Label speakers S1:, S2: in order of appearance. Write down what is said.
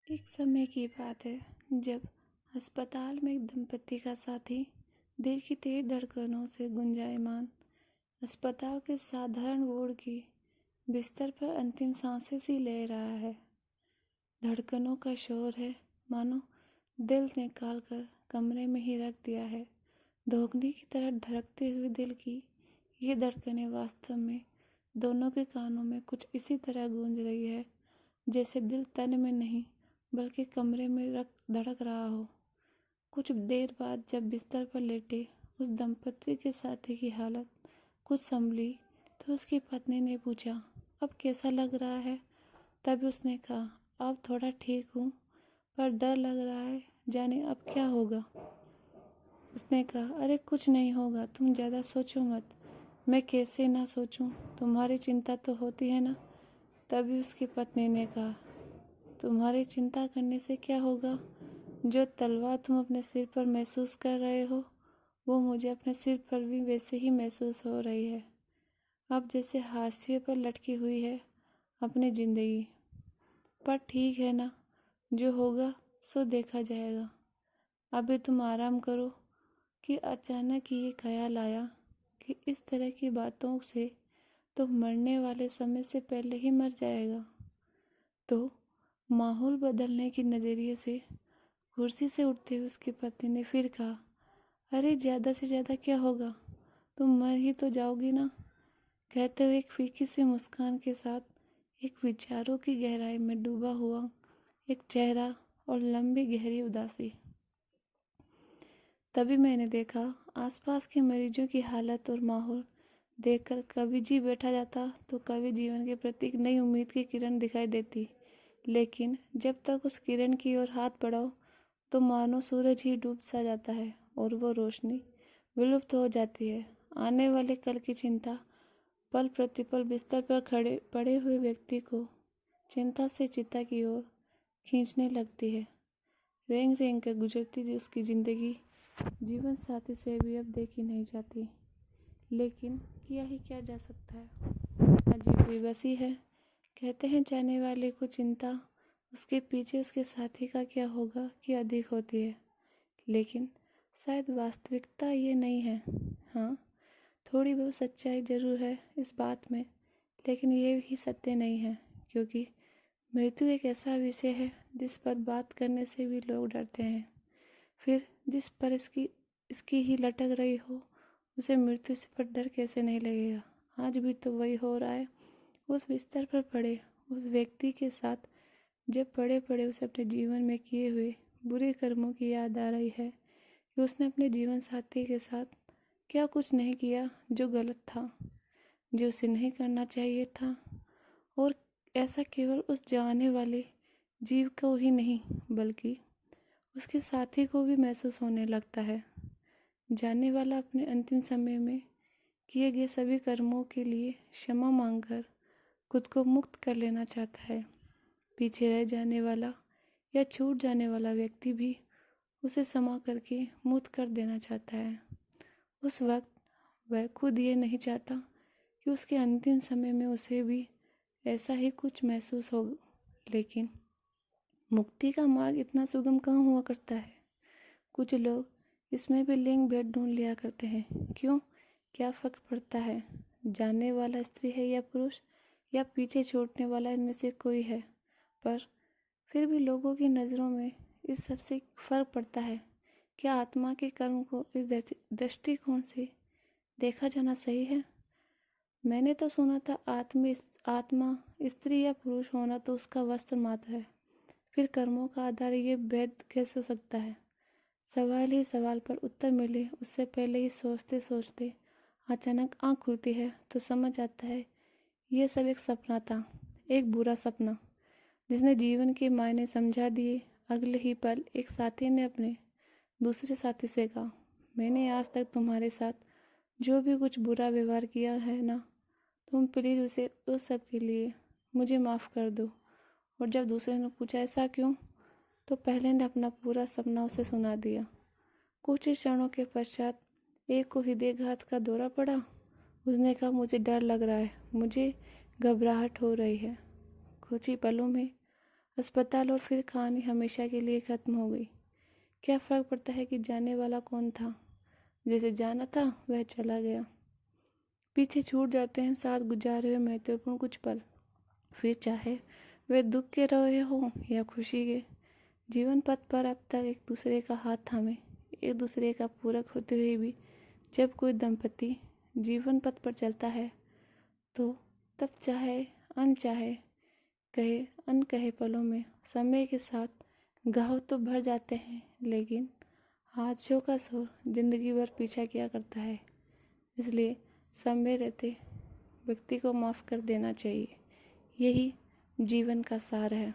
S1: एक समय की बात है जब अस्पताल में एक दंपति का साथी दिल की तेज धड़कनों से गुंजायमान अस्पताल के साधारण वार्ड की बिस्तर पर अंतिम सांसें सी ले रहा है। धड़कनों का शोर है मानो दिल निकाल कर कमरे में ही रख दिया है। धोखने की तरह धड़कते हुए दिल की ये धड़कनें वास्तव में दोनों के कानों में कुछ इसी तरह गूंज रही है जैसे दिल तन में नहीं बल्कि कमरे में रख धड़क रहा हो। कुछ देर बाद जब बिस्तर पर लेटे उस दंपति के साथी की हालत कुछ संभली तो उसकी पत्नी ने पूछा, अब कैसा लग रहा है? तभी उसने कहा, अब थोड़ा ठीक हूँ पर डर लग रहा है, जाने अब क्या होगा। उसने कहा, अरे कुछ नहीं होगा, तुम ज़्यादा सोचो मत। मैं कैसे ना सोचूं, तुम्हारी चिंता तो होती है ना। तभी उसकी पत्नी ने कहा, तुम्हारी चिंता करने से क्या होगा? जो तलवार तुम अपने सिर पर महसूस कर रहे हो वो मुझे अपने सिर पर भी वैसे ही महसूस हो रही है। अब जैसे हाशिए पर लटकी हुई है अपनी जिंदगी। पर ठीक है ना, जो होगा सो देखा जाएगा। अभी तुम आराम करो। कि अचानक ये ख्याल आया कि इस तरह की बातों से तो मरने वाले समय से पहले ही मर जाएगा। तो माहौल बदलने की नज़रिए से कुर्सी से उठते हुए उसकी पत्नी ने फिर कहा, अरे ज़्यादा से ज़्यादा क्या होगा, तुम मर ही तो जाओगी ना। कहते हुए एक फीकी सी मुस्कान के साथ एक विचारों की गहराई में डूबा हुआ एक चेहरा और लंबी गहरी उदासी। तभी मैंने देखा आसपास के मरीजों की हालत और माहौल देखकर कभी जी बैठा जाता तो कभी जीवन के प्रति एक नई उम्मीद की किरण दिखाई देती। लेकिन जब तक उस किरण की ओर हाथ बढ़ाओ तो मानो सूरज ही डूब सा जाता है और वो रोशनी विलुप्त हो जाती है। आने वाले कल की चिंता पल प्रतिपल बिस्तर पर खड़े पड़े हुए व्यक्ति को चिंता से चिता की ओर खींचने लगती है। रेंग रेंग कर गुजरती उसकी जिंदगी जीवन साथी से भी अब देखी नहीं जाती। लेकिन किया ही क्या जा सकता है, अजीब बेबसी है। कहते हैं जाने वाले को चिंता उसके पीछे उसके साथी का क्या होगा कि अधिक होती है। लेकिन शायद वास्तविकता ये नहीं है। हाँ, थोड़ी बहुत सच्चाई जरूर है इस बात में, लेकिन ये भी सत्य नहीं है। क्योंकि मृत्यु एक ऐसा विषय है जिस पर बात करने से भी लोग डरते हैं। फिर जिस पर इसकी ही लटक रही हो उसे मृत्यु से पर डर कैसे नहीं लगेगा। आज भी तो वही हो रहा है। उस बिस्तर पर पड़े उस व्यक्ति के साथ जब पड़े पड़े उसे अपने जीवन में किए हुए बुरे कर्मों की याद आ रही है कि उसने अपने जीवन साथी के साथ क्या कुछ नहीं किया जो गलत था, जो उसे नहीं करना चाहिए था। और ऐसा केवल उस जाने वाले जीव को ही नहीं बल्कि उसके साथी को भी महसूस होने लगता है। जाने वाला अपने अंतिम समय में किए गए सभी कर्मों के लिए क्षमा मांगकर खुद को मुक्त कर लेना चाहता है। पीछे रह जाने वाला या छूट जाने वाला व्यक्ति भी उसे क्षमा करके मुक्त कर देना चाहता है। उस वक्त वह खुद ये नहीं चाहता कि उसके अंतिम समय में उसे भी ऐसा ही कुछ महसूस हो। लेकिन मुक्ति का मार्ग इतना सुगम कहाँ हुआ करता है। कुछ लोग इसमें भी लिंग भेद ढूंढ लिया करते हैं। क्यों, क्या फर्क पड़ता है जाने वाला स्त्री है या पुरुष, या पीछे छोड़ने वाला इनमें से कोई है। पर फिर भी लोगों की नज़रों में इस सबसे फर्क पड़ता है। क्या आत्मा के कर्म को इस दृष्टिकोण से देखा जाना सही है? मैंने तो सुना था आत्मा स्त्री या पुरुष होना तो उसका वस्त्र मात्र है। फिर कर्मों का आधार ये भेद कैसे हो सकता है? सवाल ही सवाल पर उत्तर मिले उससे पहले ही सोचते सोचते अचानक आँख खुलती है तो समझ आता है ये सब एक सपना था, एक बुरा सपना जिसने जीवन के मायने समझा दिए। अगले ही पल एक साथी ने अपने दूसरे साथी से कहा, मैंने आज तक तुम्हारे साथ जो भी कुछ बुरा व्यवहार किया है ना, तुम प्लीज़ उसे उस सब के लिए मुझे माफ़ कर दो। और जब दूसरे ने पूछा ऐसा क्यों, तो पहले ने अपना पूरा सपना उसे सुना दिया। कुछ ही क्षणों के पश्चात एक को हृदयघात का दौरा पड़ा। उसने कहा, मुझे डर लग रहा है, मुझे घबराहट हो रही है। कुछ ही पलों में अस्पताल और फिर कहानी हमेशा के लिए खत्म हो गई। क्या फर्क पड़ता है कि जाने वाला कौन था? जैसे जाना था वह चला गया। पीछे छूट जाते हैं साथ गुजारे हुए महत्वपूर्ण कुछ पल, फिर चाहे वे दुख के रहे हों या खुशी के। जीवन पथ पर अब तक एक दूसरे का हाथ थामे, एक दूसरे का पूरक होते हुए भी जब कोई दंपति जीवन पथ पर चलता है तो तब चाहे अनचाहे, कहे अनकहे पलों में समय के साथ घाव तो भर जाते हैं, लेकिन हादसों का शोर जिंदगी भर पीछा किया करता है। इसलिए समय रहते व्यक्ति को माफ़ कर देना चाहिए। यही जीवन का सार है।